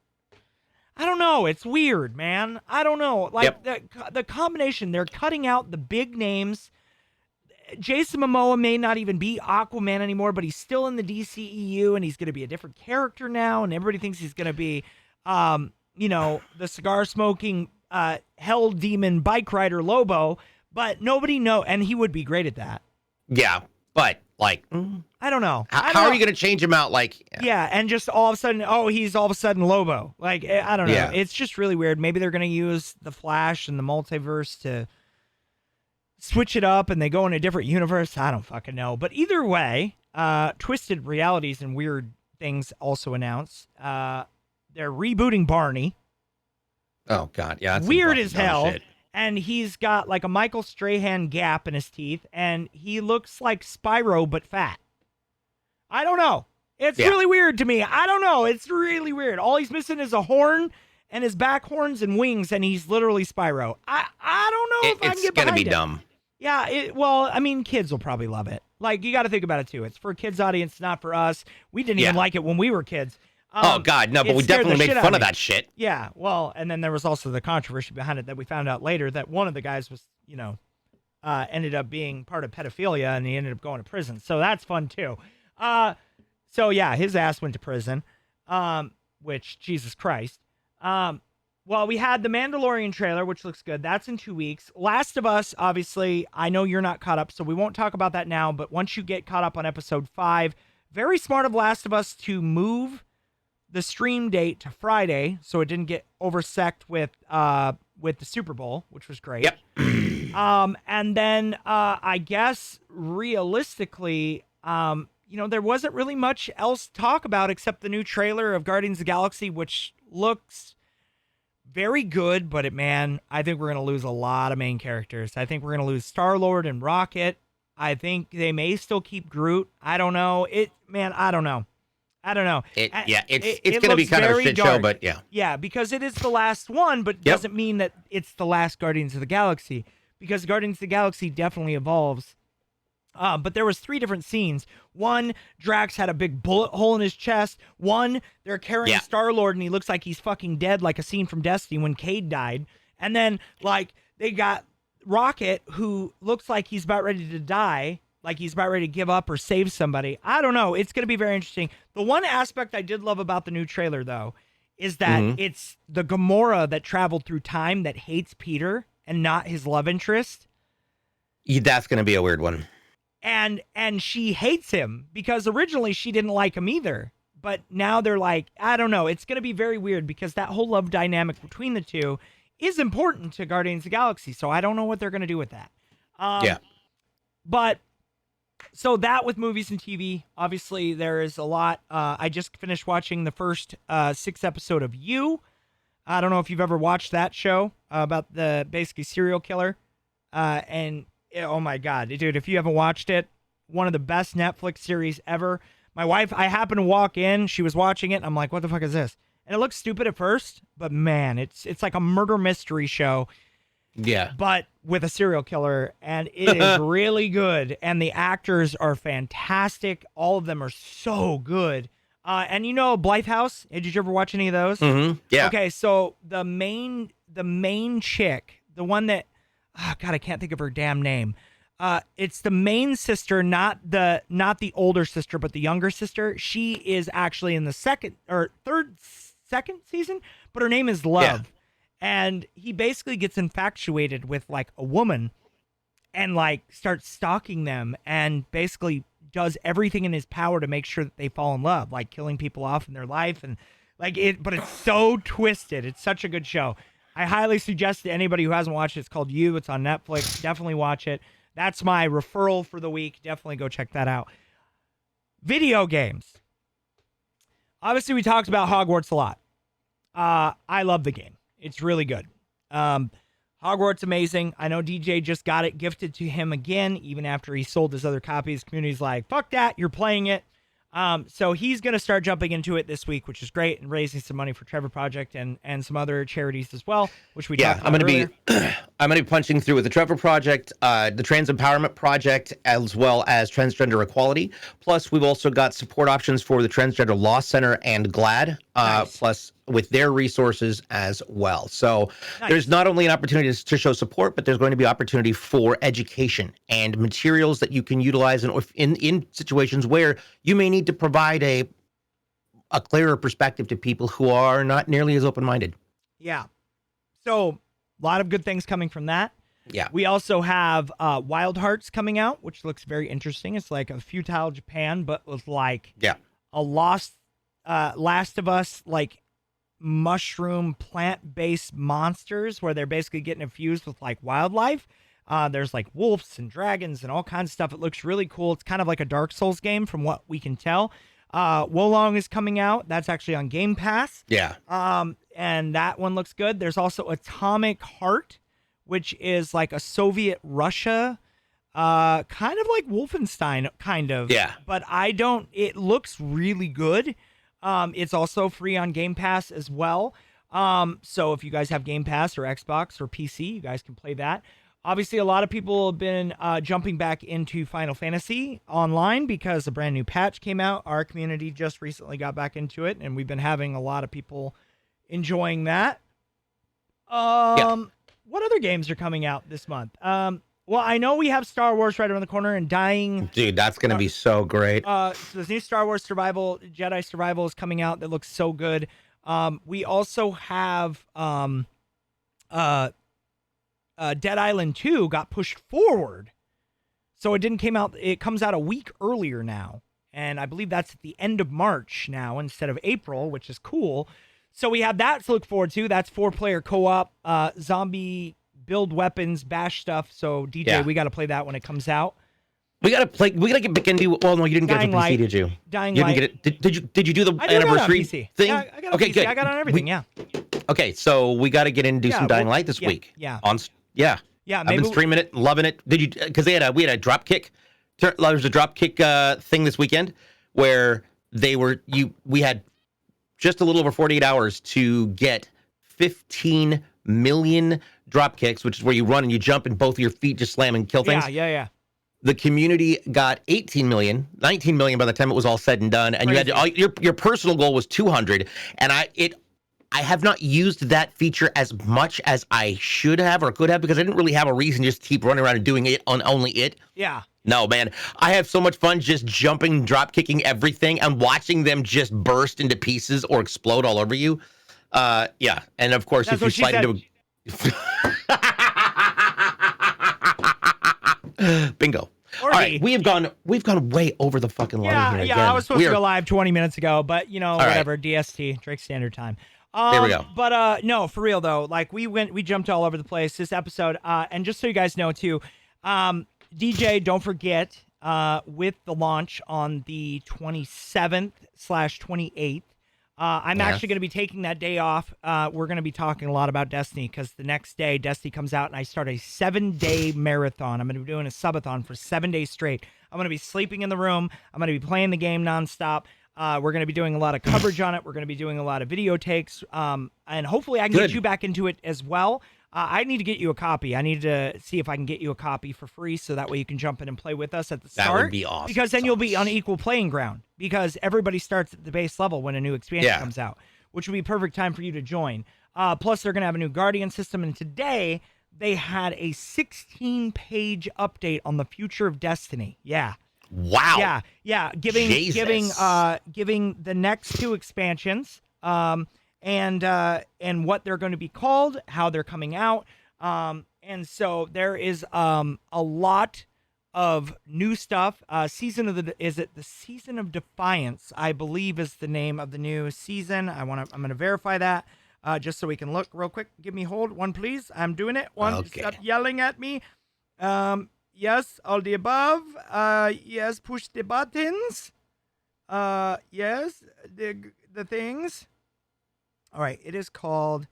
I don't know. It's weird, man. I don't know. The combination, they're cutting out the big names. Jason Momoa may not even be Aquaman anymore, but he's still in the DCEU, and he's going to be a different character now, and everybody thinks he's going to be, the cigar-smoking hell demon bike rider Lobo, but nobody knows, and he would be great at that. Yeah, but, I don't know. How are you going to change him out, Yeah, and just all of a sudden, he's all of a sudden Lobo. I don't know. Yeah. It's just really weird. Maybe they're going to use the Flash and the multiverse to switch it up and they go in a different universe. I don't fucking know. But either way, Twisted Realities and Weird Things also announced. They're rebooting Barney. Oh, God. Yeah. That's weird as hell. Shit. And he's got a Michael Strahan gap in his teeth, and he looks like Spyro, but fat. I don't know. It's really weird to me. I don't know. It's really weird. All he's missing is a horn and his back horns and wings, and he's literally Spyro. I don't know if I can get behind it. It's going to be dumb. Yeah, kids will probably love it. You got to think about it, too. It's for a kids' audience, not for us. We didn't even like it when we were kids. Oh, God, no, but we definitely made fun of that shit. Yeah, well, and then there was also the controversy behind it that we found out later that one of the guys was, ended up being part of pedophilia, and he ended up going to prison. So that's fun, too. His ass went to prison, which, Jesus Christ. Well, we had the Mandalorian trailer, which looks good. That's in 2 weeks. Last of Us, obviously, I know you're not caught up, so we won't talk about that now, but once you get caught up on episode 5, very smart of Last of Us to move the stream date to Friday, so it didn't get oversect with the Super Bowl, which was great. Yep. And then I guess realistically, there wasn't really much else to talk about except the new trailer of Guardians of the Galaxy, which looks very good, but I think we're going to lose a lot of main characters. I think we're going to lose Star-Lord and Rocket. I think they may still keep Groot. I don't know. I don't know. I don't know. It's going to be kind of a shit show, but yeah. Yeah, because it is the last one, but doesn't mean that it's the last Guardians of the Galaxy, because Guardians of the Galaxy definitely evolves. But there was 3 different scenes. One, Drax had a big bullet hole in his chest. One, they're carrying Star-Lord, and he looks like he's fucking dead, like a scene from Destiny when Cade died. And then, like, they got Rocket, who looks like he's about ready to die, like he's about ready to give up or save somebody. I don't know. It's going to be very interesting. The one aspect I did love about the new trailer, though, is that it's the Gamora that traveled through time that hates Peter and not his love interest. That's going to be a weird one. And she hates him because originally she didn't like him either. But now they're like, I don't know. It's going to be very weird because that whole love dynamic between the two is important to Guardians of the Galaxy. So I don't know what they're going to do with that. But so that with movies and TV, obviously there is a lot. I just finished watching the first 6th episode of You. I don't know if you've ever watched that show about the basically serial killer. And oh my God, dude, if you haven't watched it, one of the best Netflix series ever. My wife, I happened to walk in, she was watching it, and I'm like, what the fuck is this? And it looks stupid at first, but man, it's like a murder mystery show. Yeah. But with a serial killer, and it is really good. And the actors are fantastic. All of them are so good. And you know Blythe House? Did you ever watch any of those? Mm-hmm. Yeah. Okay, so the main chick, the one that, oh God, I can't think of her damn name. It's the main sister, not the older sister, but the younger sister. She is actually in the second season, but her name is Love. Yeah. And he basically gets infatuated with like a woman and like starts stalking them and basically does everything in his power to make sure that they fall in love, like killing people off in their life and like it. But it's so twisted. It's such a good show. I highly suggest to anybody who hasn't watched it. It's called You. It's on Netflix. Definitely watch it. That's my referral for the week. Definitely go check that out. Video games. Obviously, we talked about Hogwarts a lot. I love the game. It's really good. Hogwarts, amazing. I know DJ just got it gifted to him again, even after he sold his other copies. Community's like, fuck that, you're playing it. So he's going to start jumping into it this week, which is great, and raising some money for Trevor Project and some other charities as well, which we talked about earlier. I'm going to be punching through with the Trevor Project, the Trans Empowerment Project, as well as Transgender Equality. Plus, we've also got support options for the Transgender Law Center and GLAAD, nice. Plus with their resources as well. So there's not only an opportunity to show support, but there's going to be opportunity for education and materials that you can utilize in situations where you may need to provide a clearer perspective to people who are not nearly as open-minded. Yeah. So a lot of good things coming from that. Yeah. We also have Wild Hearts coming out, which looks very interesting. It's like a Futile Japan, but with like a Last of Us, like mushroom plant-based monsters where they're basically getting infused with like wildlife. There's like wolves and dragons and all kinds of stuff. It looks really cool. It's kind of like a Dark Souls game from what we can tell. Wolong is coming out. That's actually on Game Pass. Yeah. And that one looks good. There's also Atomic Heart, which is like a Soviet Russia, kind of like Wolfenstein, kind of. Yeah. But it looks really good. It's also free on Game Pass as well. So if you guys have Game Pass or Xbox or PC, you guys can play that. Obviously, a lot of people have been jumping back into Final Fantasy Online because a brand new patch came out. Our community just recently got back into it, and we've been having a lot of people enjoying that. What other games are coming out this month? Well, I know we have Star Wars right around the corner and dying. Dude, that's going to be so great. So this new Star Wars Jedi Survival is coming out. That looks so good. We also have Dead Island 2 got pushed forward. So it comes out a week earlier now. And I believe that's at the end of March now instead of April, which is cool. So we have that to look forward to. That's 4-player co-op, zombie build weapons, bash stuff. So DJ, we got to play that when it comes out. We got to get back into. Well, no, you didn't get it for PC, did you? Dying you Light. Didn't get it. Did you do the anniversary thing? Yeah, I got okay, PC. Good. I got on everything. Okay, so we got to get in and do some Dying Light this week. Yeah. Yeah. I've been streaming it, loving it. Did you? Because we had a drop kick. There was a drop kick thing this weekend where we had just a little over 48 hours to get 15 million drop kicks, which is where you run and you jump and both of your feet just slam and kill things. Yeah. The community got 18 million, 19 million by the time it was all said and done. And Crazy. you had your personal goal was 200. And I have not used that feature as much as I should have or could have because I didn't really have a reason just to keep running around and doing it on only it. Yeah. No, man. I have so much fun just jumping, drop kicking everything and watching them just burst into pieces or explode all over you. Yeah. And of course, That's if you slide into bingo. All right, we've gone way over the fucking line here again. Yeah, I was supposed to go live 20 minutes ago, but whatever, right. DST, Drake Standard Time. There we go. But no, for real though, like we jumped all over the place this episode. And just so you guys know too, DJ, don't forget, with the launch on the 27th/28th, I'm actually going to be taking that day off. We're going to be talking a lot about Destiny because the next day Destiny comes out and I start a 7-day marathon. I'm going to be doing a subathon for 7 days straight. I'm going to be sleeping in the room. I'm going to be playing the game nonstop. We're going to be doing a lot of coverage on it. We're going to be doing a lot of video takes. And hopefully I can get you back into it as well. I need to get you a copy. I need to see if I can get you a copy for free so that way you can jump in and play with us at the start. That would be awesome. Because then you'll be on equal playing ground because everybody starts at the base level when a new expansion comes out, which would be perfect time for you to join. Plus, they're going to have a new Guardian system. And today, they had a 16-page update on the future of Destiny. Yeah. Wow. Yeah. Giving the next 2 expansions. And what they're going to be called, how they're coming out. And so there is a lot of new stuff. Is it the Season of Defiance, I believe is the name of the new season. I'm going to verify that just so we can look real quick. Give me hold one, please. I'm doing it. Okay. Stop yelling at me. Yes, all the above. Yes, push the buttons. Yes, the things. All right, it is called,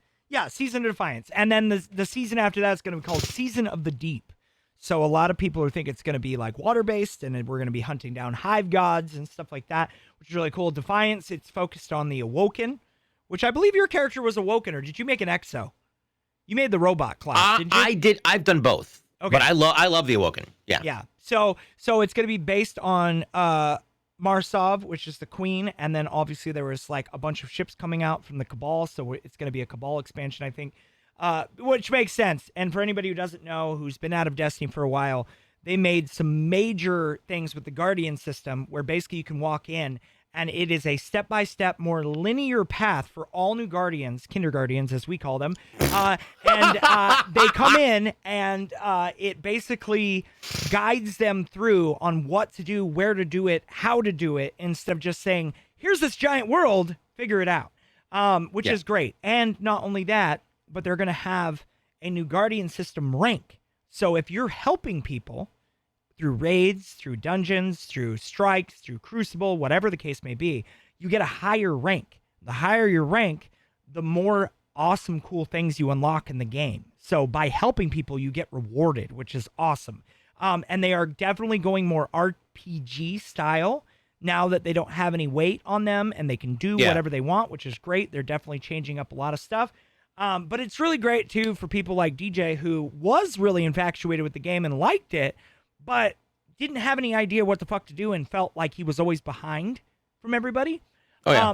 Season of Defiance. And then the season after that is going to be called Season of the Deep. So a lot of people think it's going to be like water-based, and then we're going to be hunting down hive gods and stuff like that, which is really cool. Defiance, it's focused on the Awoken, which I believe your character was Awoken, or did you make an Exo? You made the robot class, didn't you? I did. I've done both. Okay. But I love the Awoken. Yeah. Yeah. So it's going to be based on Marsov, which is the queen, and then obviously there was like a bunch of ships coming out from the Cabal, so it's going to be a Cabal expansion, I think, which makes sense. And for anybody who doesn't know, who's been out of Destiny for a while, they made some major things with the Guardian system where basically you can walk in and it is a step-by-step, more linear path for all new Guardians, Kinderguardians as we call them, and they come in and it basically guides them through on what to do, where to do it, how to do it, instead of just saying, here's this giant world, figure it out, which is great. And not only that, but they're going to have a new Guardian system rank. So if you're helping people through raids, through dungeons, through strikes, through Crucible, whatever the case may be, you get a higher rank. The higher your rank, the more awesome, cool things you unlock in the game. So by helping people, you get rewarded, which is awesome. And they are definitely going more RPG style now that they don't have any weight on them and they can do whatever they want, which is great. They're definitely changing up a lot of stuff. But it's really great, too, for people like DJ who was really infatuated with the game and liked it, but didn't have any idea what the fuck to do and felt like he was always behind from everybody. Oh, yeah.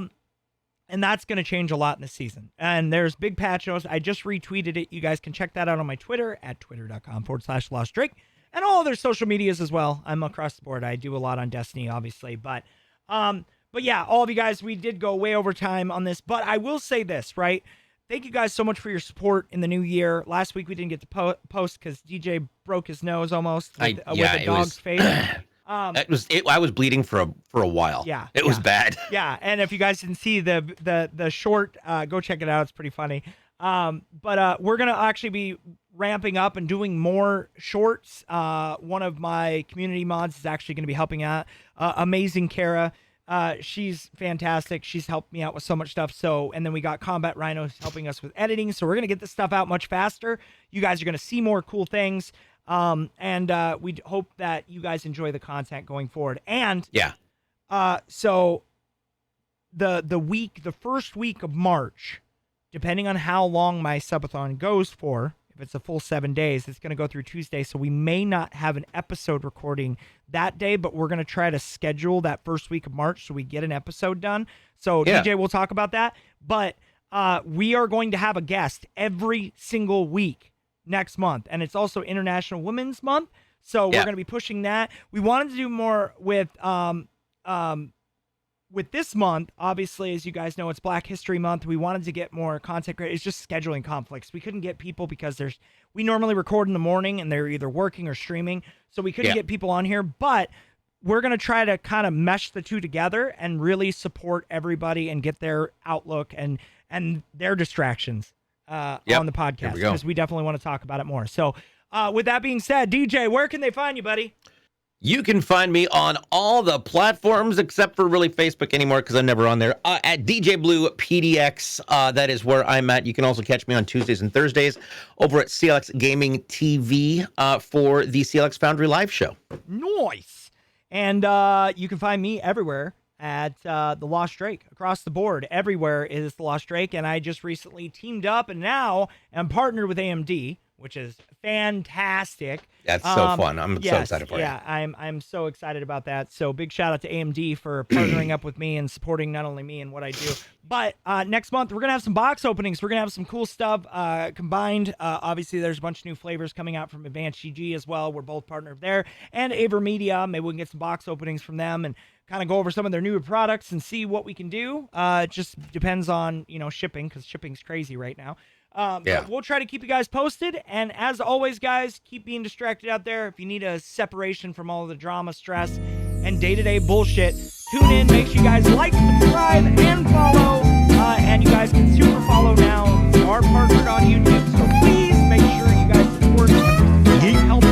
And that's going to change a lot in this season. And there's big patch notes. I just retweeted it. You guys can check that out on my Twitter at twitter.com/LostDrake and all other social medias as well. I'm across the board. I do a lot on Destiny, obviously. But yeah, all of you guys, we did go way over time on this. But I will say this, right? Thank you guys so much for your support in the new year. Last week we didn't get to post because DJ broke his nose almost with a dog's face. I was bleeding for a while. Yeah, it was bad. Yeah, and if you guys didn't see the short, go check it out. It's pretty funny. But we're gonna actually be ramping up and doing more shorts. One of my community mods is actually going to be helping out. Amazing Kara. She's fantastic. She's helped me out with so much stuff. And then we got Combat Rhino helping us with editing. So we're going to get this stuff out much faster. You guys are going to see more cool things. And we hope that you guys enjoy the content going forward. And so the first week of March, depending on how long my subathon goes for, if it's a full 7 days, it's going to go through Tuesday. So we may not have an episode recording that day, but we're going to try to schedule that first week of March so we get an episode done. So DJ, we'll talk about that. But we are going to have a guest every single week next month. And it's also International Women's Month. So we're going to be pushing that. We wanted to do more with this month. Obviously, as you guys know, it's Black History Month. We wanted to get more content creators. It's just scheduling conflicts. We couldn't get people because we normally record in the morning and they're either working or streaming. So we couldn't get people on here, but we're going to try to kind of mesh the two together and really support everybody and get their outlook and their distractions on the podcast, because we definitely want to talk about it more. So with that being said, DJ, where can they find you, buddy? You can find me on all the platforms except for really Facebook anymore because I'm never on there. At DJBLUEPDX, that is where I'm at. You can also catch me on Tuesdays and Thursdays over at CLX Gaming TV for the CLX Foundry Live show. Nice. And you can find me everywhere at The Lost Drake. Across the board, everywhere is The Lost Drake. And I just recently teamed up and now am partnered with AMD, which is fantastic. That's so fun. I'm so excited for you. Yeah, I'm so excited about that. So big shout out to AMD for partnering up with me and supporting not only me and what I do, but next month we're going to have some box openings. We're going to have some cool stuff combined. Obviously, there's a bunch of new flavors coming out from Advanced GG as well. We're both partnered there. And Aver Media, maybe we can get some box openings from them and kind of go over some of their newer products and see what we can do. It just depends on, shipping, because shipping's crazy right now. But we'll try to keep you guys posted. And as always, guys, keep being distracted out there. If you need a separation from all of the drama, stress, and day-to-day bullshit, tune in. Make sure you guys like, subscribe, and follow. And you guys can super follow now. We are partnered on YouTube, so please make sure you guys support Geek Help